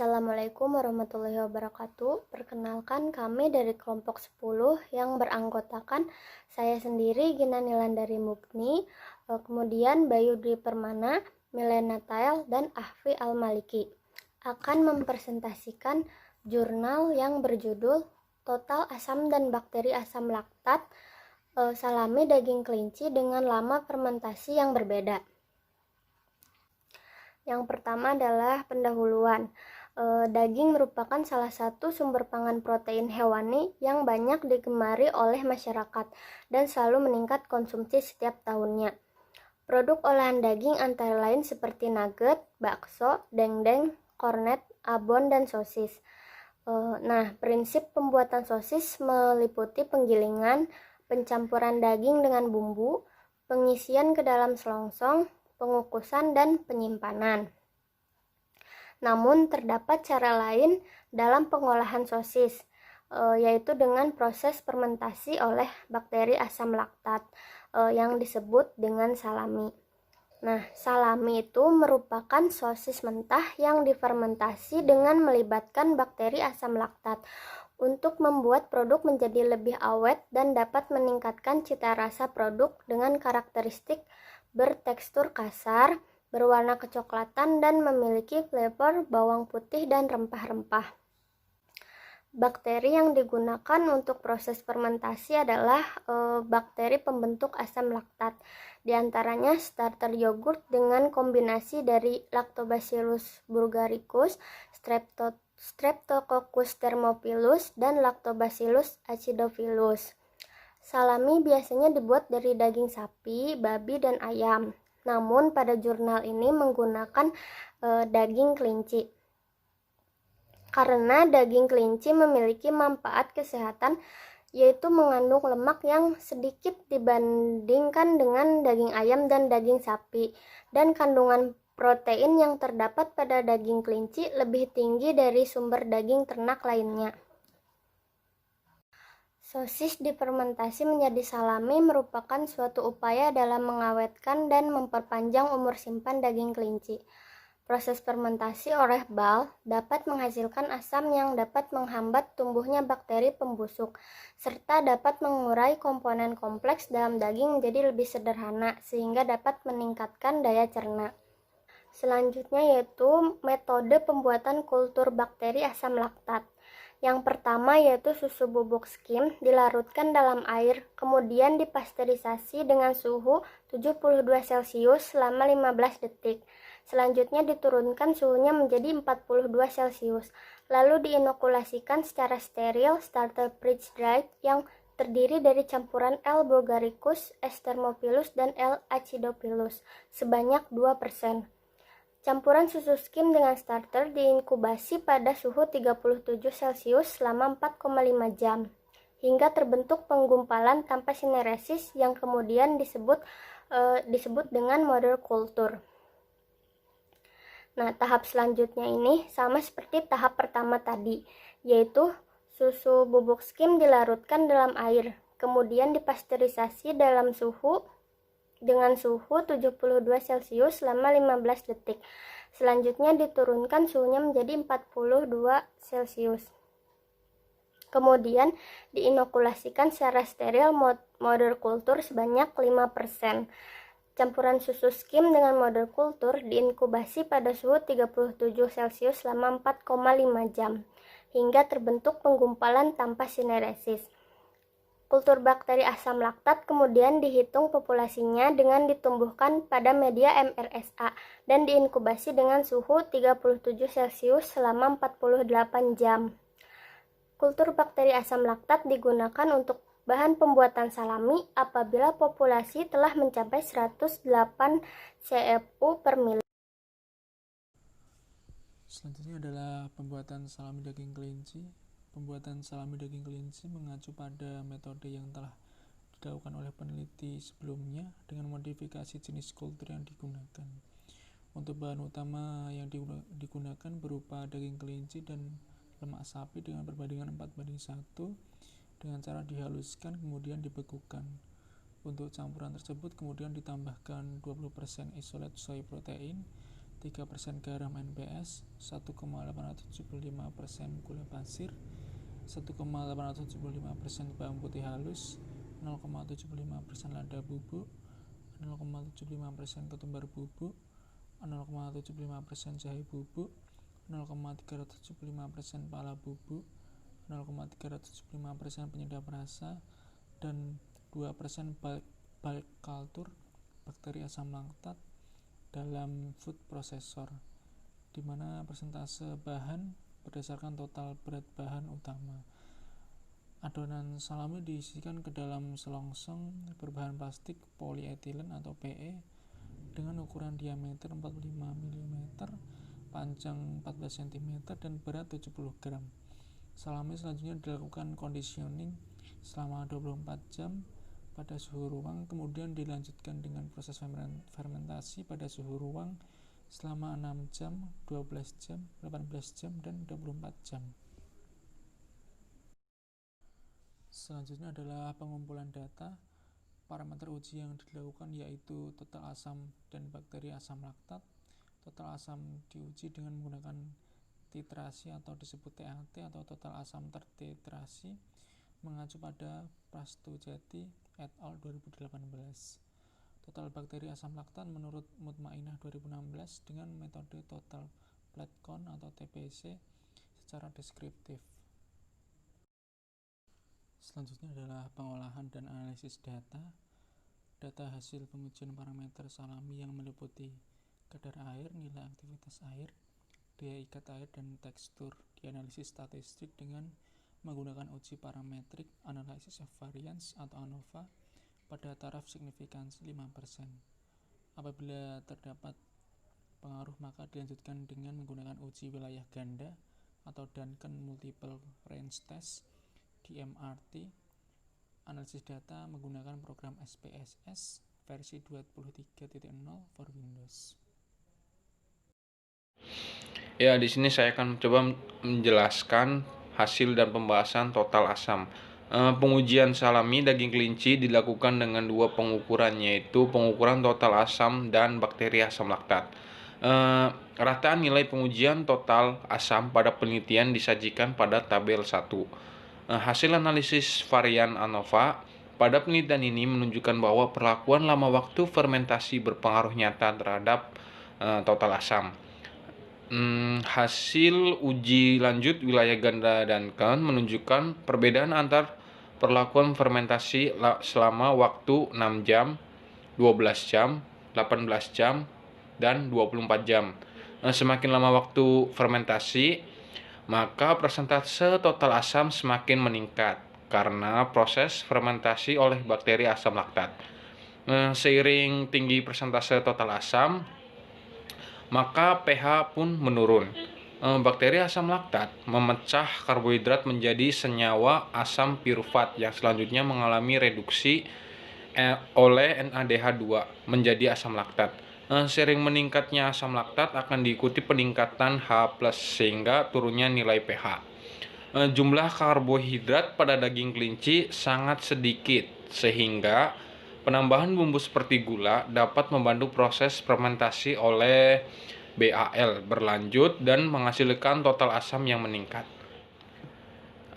Assalamualaikum warahmatullahi wabarakatuh. Perkenalkan, kami dari kelompok 10 yang beranggotakan saya sendiri, Gina Nilandari Mukni, kemudian Bayu Dwi Permana, Milena Tael, dan Ahfi Al-Maliki akan mempresentasikan jurnal yang berjudul Total Asam dan Bakteri Asam Laktat Salami Daging Kelinci dengan Lama Fermentasi yang Berbeda. Yang pertama adalah pendahuluan. Daging merupakan salah satu sumber pangan protein hewani yang banyak digemari oleh masyarakat dan selalu meningkat konsumsi setiap tahunnya. Produk olahan daging antara lain seperti nugget, bakso, dendeng, kornet, abon, dan sosis. Prinsip pembuatan sosis meliputi penggilingan, pencampuran daging dengan bumbu, pengisian ke dalam selongsong, pengukusan, dan penyimpanan. Namun terdapat cara lain dalam pengolahan sosis, yaitu dengan proses fermentasi oleh bakteri asam laktat yang disebut dengan salami. Salami itu merupakan sosis mentah yang difermentasi dengan melibatkan bakteri asam laktat untuk membuat produk menjadi lebih awet dan dapat meningkatkan cita rasa produk dengan karakteristik bertekstur kasar, berwarna kecoklatan, dan memiliki flavor bawang putih dan rempah-rempah. Bakteri yang digunakan untuk proses fermentasi adalah bakteri pembentuk asam laktat. Di antaranya starter yogurt dengan kombinasi dari Lactobacillus bulgaricus, Streptococcus thermophilus, dan Lactobacillus acidophilus. Salami biasanya dibuat dari daging sapi, babi, dan ayam. Namun pada jurnal ini menggunakan daging kelinci. Karena daging kelinci memiliki manfaat kesehatan, yaitu mengandung lemak yang sedikit dibandingkan dengan daging ayam dan daging sapi, dan kandungan protein yang terdapat pada daging kelinci lebih tinggi dari sumber daging ternak lainnya. Sosis difermentasi menjadi salami merupakan suatu upaya dalam mengawetkan dan memperpanjang umur simpan daging kelinci. Proses fermentasi oleh bal dapat menghasilkan asam yang dapat menghambat tumbuhnya bakteri pembusuk, serta dapat mengurai komponen kompleks dalam daging menjadi lebih sederhana, sehingga dapat meningkatkan daya cerna. Selanjutnya yaitu metode pembuatan kultur bakteri asam laktat. Yang pertama yaitu susu bubuk skim dilarutkan dalam air, kemudian dipasteurisasi dengan suhu 72 Celcius selama 15 detik. Selanjutnya diturunkan suhunya menjadi 42 Celcius, lalu diinokulasikan secara steril starter freeze dried yang terdiri dari campuran L. bulgaricus, S. thermophilus, dan L. acidophilus sebanyak 2%. Campuran susu skim dengan starter diinkubasi pada suhu 37 Celcius selama 4,5 jam hingga terbentuk penggumpalan tanpa sineresis yang kemudian disebut dengan model kultur. Tahap selanjutnya ini sama seperti tahap pertama tadi, yaitu susu bubuk skim dilarutkan dalam air, kemudian dipasteurisasi dengan suhu 72 Celcius selama 15 detik. Selanjutnya diturunkan suhunya menjadi 42 Celcius. Kemudian diinokulasikan secara steril model kultur sebanyak 5%. Campuran susu skim dengan model kultur diinkubasi pada suhu 37 Celcius selama 4,5 jam hingga terbentuk penggumpalan tanpa sineresis. Kultur bakteri asam laktat kemudian dihitung populasinya dengan ditumbuhkan pada media MRSA dan diinkubasi dengan suhu 37 Celcius selama 48 jam. Kultur bakteri asam laktat digunakan untuk bahan pembuatan salami apabila populasi telah mencapai 108 CFU per mili. Selanjutnya adalah pembuatan salami daging kelinci. Pembuatan salami daging kelinci mengacu pada metode yang telah dilakukan oleh peneliti sebelumnya dengan modifikasi jenis kultur yang digunakan. Untuk bahan utama yang digunakan berupa daging kelinci dan lemak sapi dengan perbandingan 4:1 dengan cara dihaluskan kemudian dibekukan. Untuk campuran tersebut kemudian ditambahkan 20% isolate soy protein, 3% garam NPS, 1,875% gula pasir, 1,875% bawang putih halus, 0,75% lada bubuk, 0,75% ketumbar bubuk, 0,75% jahe bubuk, 0,375% pala bubuk, 0,375% penyedap rasa, dan 2% bulk culture bakteri asam laktat dalam food processor, di mana persentase bahan berdasarkan total berat bahan utama. Adonan salami diisikan ke dalam selongsong berbahan plastik polietilen atau PE dengan ukuran diameter 45 mm, panjang 14 cm, dan berat 70 gram. Salami selanjutnya dilakukan conditioning selama 24 jam pada suhu ruang, kemudian dilanjutkan dengan proses fermentasi pada suhu ruang selama 6 jam, 12 jam, 18 jam, dan 24 jam. Selanjutnya adalah pengumpulan data. Parameter uji yang dilakukan yaitu total asam dan bakteri asam laktat. Total asam diuji dengan menggunakan titrasi atau disebut TAT atau total asam tertitrasi, mengacu pada Prastujati et al. 2018. Total bakteri asam laktat menurut Mutmainah 2016 dengan metode total blood count atau TBC secara deskriptif. Selanjutnya adalah pengolahan dan analisis data. Data hasil pengujian parameter salami yang meliputi kadar air, nilai aktivitas air, daya ikat air, dan tekstur dianalisis statistik dengan menggunakan uji parametrik analysis of variance atau ANOVA pada taraf signifikansi 5%. Apabila terdapat pengaruh, maka dilanjutkan dengan menggunakan uji wilayah ganda atau Duncan Multiple Range Test DMRT. Analisis data menggunakan program SPSS versi 23.0 for Windows. Ya, di sini saya akan coba menjelaskan hasil dan pembahasan total asam. Pengujian salami daging kelinci dilakukan dengan dua pengukuran, yaitu pengukuran total asam dan bakteri asam laktat. Rataan nilai pengujian total asam pada penelitian disajikan pada tabel 1. Hasil analisis varian ANOVA pada penelitian ini menunjukkan bahwa perlakuan lama waktu fermentasi berpengaruh nyata terhadap total asam. Hasil uji lanjut wilayah ganda Duncan menunjukkan perbedaan antar perlakuan fermentasi selama waktu 6 jam, 12 jam, 18 jam, dan 24 jam. Semakin lama waktu fermentasi, maka persentase total asam semakin meningkat karena proses fermentasi oleh bakteri asam laktat. Seiring tinggi persentase total asam, maka pH pun menurun. Bakteri asam laktat memecah karbohidrat menjadi senyawa asam pirufat yang selanjutnya mengalami reduksi oleh NADH2 menjadi asam laktat. Sering meningkatnya asam laktat akan diikuti peningkatan H+, sehingga turunnya nilai pH. Jumlah karbohidrat pada daging kelinci sangat sedikit, sehingga penambahan bumbu seperti gula dapat membantu proses fermentasi oleh BAL berlanjut dan menghasilkan total asam yang meningkat.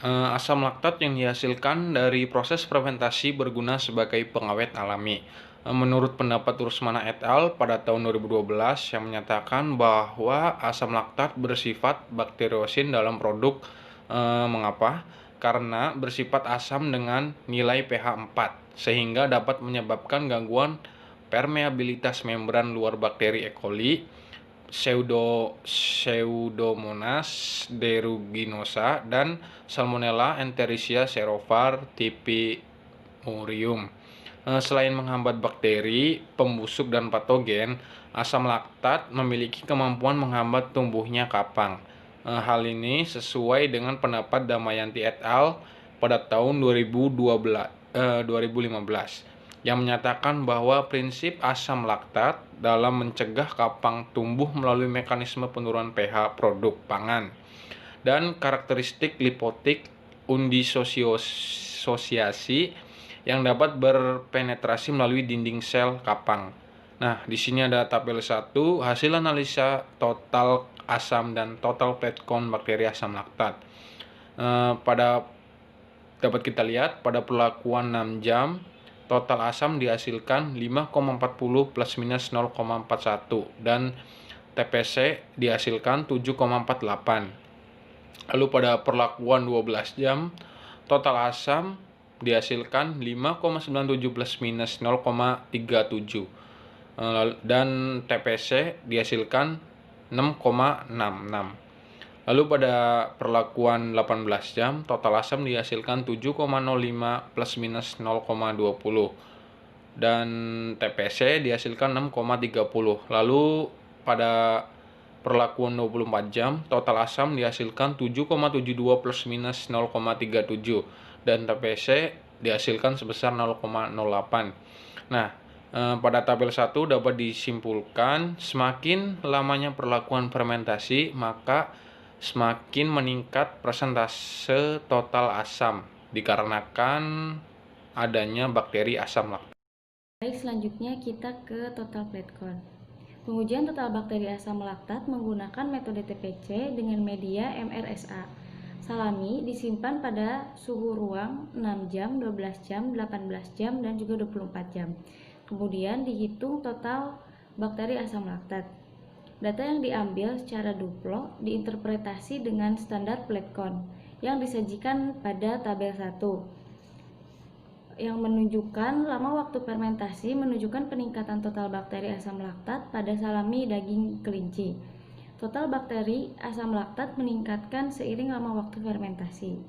Asam laktat yang dihasilkan dari proses fermentasi berguna sebagai pengawet alami. Menurut pendapat Rusmana et al. Pada tahun 2012 yang menyatakan bahwa asam laktat bersifat bakteriosin dalam produk. Mengapa? Karena bersifat asam dengan nilai pH 4, sehingga dapat menyebabkan gangguan permeabilitas membran luar bakteri E. coli, Pseudomonas aeruginosa, dan Salmonella entericia serovar typhimurium. Selain menghambat bakteri, pembusuk, dan patogen, asam laktat memiliki kemampuan menghambat tumbuhnya kapang. Hal ini sesuai dengan pendapat Damayanti et al. Pada tahun 2015 yang menyatakan bahwa prinsip asam laktat dalam mencegah kapang tumbuh melalui mekanisme penurunan pH produk pangan dan karakteristik lipotik undisosiasi yang dapat berpenetrasi melalui dinding sel kapang. Nah, di sini ada tabel 1, hasil analisa total asam dan total plate count bakteri asam laktat. Dapat kita lihat pada perlakuan 6 jam, total asam dihasilkan 5,40 plus minus 0,41 dan TPC dihasilkan 7,48. Lalu pada perlakuan 12 jam, total asam dihasilkan 5,97 plus minus 0,37 dan TPC dihasilkan 6,66. Lalu pada perlakuan 18 jam, total asam dihasilkan 7,05 plus minus 0,20 dan TPC dihasilkan 6,30. Lalu pada perlakuan 24 jam, total asam dihasilkan 7,72 plus minus 0,37 dan TPC dihasilkan sebesar 0,08. Nah, pada tabel 1 dapat disimpulkan semakin lamanya perlakuan fermentasi, maka semakin meningkat persentase total asam dikarenakan adanya bakteri asam laktat. Baik, selanjutnya kita ke total plate count. Pengujian total bakteri asam laktat menggunakan metode TPC dengan media MRSA. Salami disimpan pada suhu ruang 6 jam, 12 jam, 18 jam, dan juga 24 jam. Kemudian dihitung total bakteri asam laktat. Data yang diambil secara duplo diinterpretasi dengan standar plate count yang disajikan pada tabel 1 yang menunjukkan lama waktu fermentasi menunjukkan peningkatan total bakteri asam laktat pada salami daging kelinci. Total bakteri asam laktat meningkatkan seiring lama waktu fermentasi.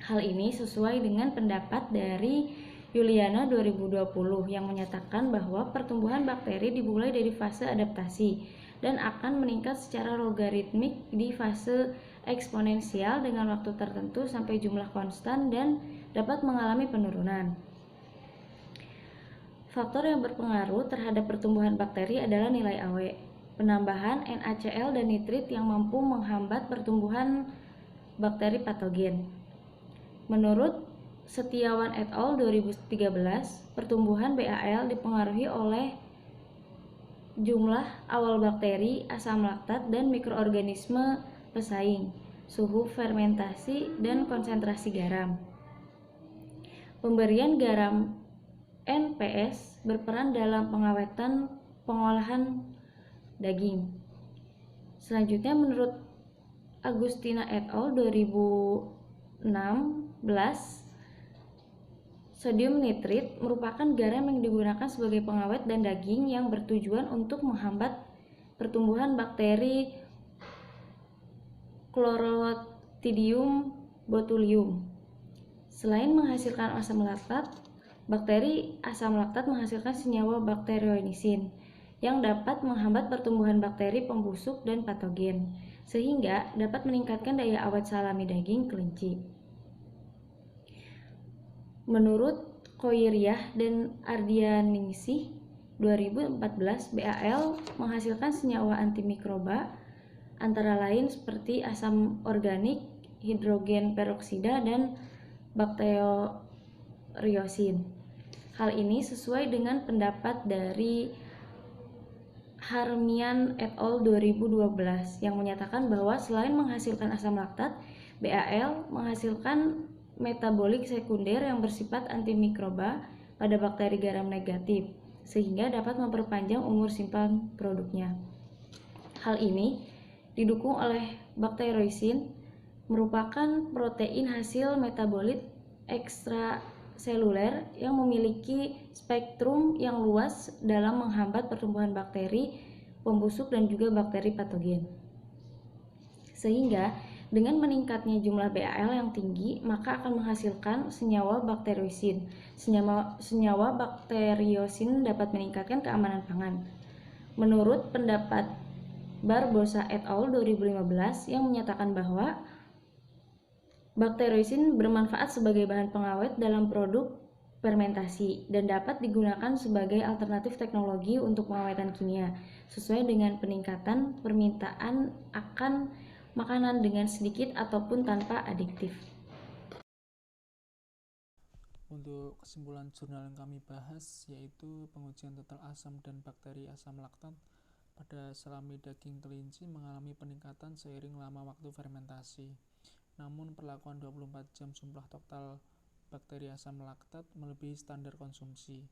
Hal ini sesuai dengan pendapat dari Yuliana 2020 yang menyatakan bahwa pertumbuhan bakteri dimulai dari fase adaptasi dan akan meningkat secara logaritmik di fase eksponensial dengan waktu tertentu sampai jumlah konstan dan dapat mengalami penurunan. Faktor yang berpengaruh terhadap pertumbuhan bakteri adalah nilai AW, penambahan NaCl dan nitrit yang mampu menghambat pertumbuhan bakteri patogen. Menurut Setiawan et al. 2013, pertumbuhan BAL dipengaruhi oleh jumlah awal bakteri, asam laktat, dan mikroorganisme pesaing, suhu fermentasi, dan konsentrasi garam. Pemberian garam NPS berperan dalam pengawetan pengolahan daging. Selanjutnya, menurut Agustina et al. 2016, sodium nitrit merupakan garam yang digunakan sebagai pengawet dan daging yang bertujuan untuk menghambat pertumbuhan bakteri Chlorotidium botulium. Selain menghasilkan asam laktat, bakteri asam laktat menghasilkan senyawa bakterionisin yang dapat menghambat pertumbuhan bakteri pembusuk dan patogen, sehingga dapat meningkatkan daya awet salami daging kelinci. Menurut Koiriah dan Ardianingsih 2014, BAL menghasilkan senyawa antimikroba antara lain seperti asam organik, hidrogen peroksida, dan bakteriosin. Hal ini sesuai dengan pendapat dari Harmian et al. 2012 yang menyatakan bahwa selain menghasilkan asam laktat, BAL menghasilkan metabolik sekunder yang bersifat antimikroba pada bakteri garam negatif, sehingga dapat memperpanjang umur simpan produknya. Hal ini didukung oleh bakteriosin, merupakan protein hasil metabolit ekstraseluler yang memiliki spektrum yang luas dalam menghambat pertumbuhan bakteri pembusuk dan juga bakteri patogen. Sehingga dengan meningkatnya jumlah BAL yang tinggi, maka akan menghasilkan senyawa bakteriosin. Senyawa bakteriosin dapat meningkatkan keamanan pangan. Menurut pendapat Barbosa et al. 2015 yang menyatakan bahwa bakteriosin bermanfaat sebagai bahan pengawet dalam produk fermentasi dan dapat digunakan sebagai alternatif teknologi untuk pengawetan kimia, sesuai dengan peningkatan permintaan akan makanan dengan sedikit ataupun tanpa adiktif. Untuk kesimpulan jurnal yang kami bahas yaitu pengujian total asam dan bakteri asam laktat pada salami daging kelinci mengalami peningkatan seiring lama waktu fermentasi. Namun perlakuan 24 jam jumlah total bakteri asam laktat melebihi standar konsumsi.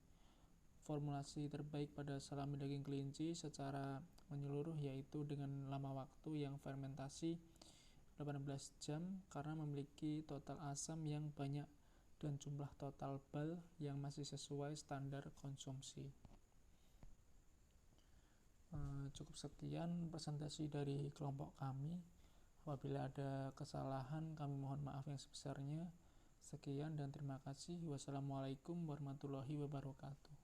Formulasi terbaik pada salami daging kelinci secara menyeluruh yaitu dengan lama waktu yang fermentasi 18 jam karena memiliki total asam yang banyak dan jumlah total bal yang masih sesuai standar konsumsi. Cukup sekian presentasi dari kelompok kami. Apabila ada kesalahan kami mohon maaf yang sebesarnya. Sekian dan terima kasih. Wassalamualaikum warahmatullahi wabarakatuh.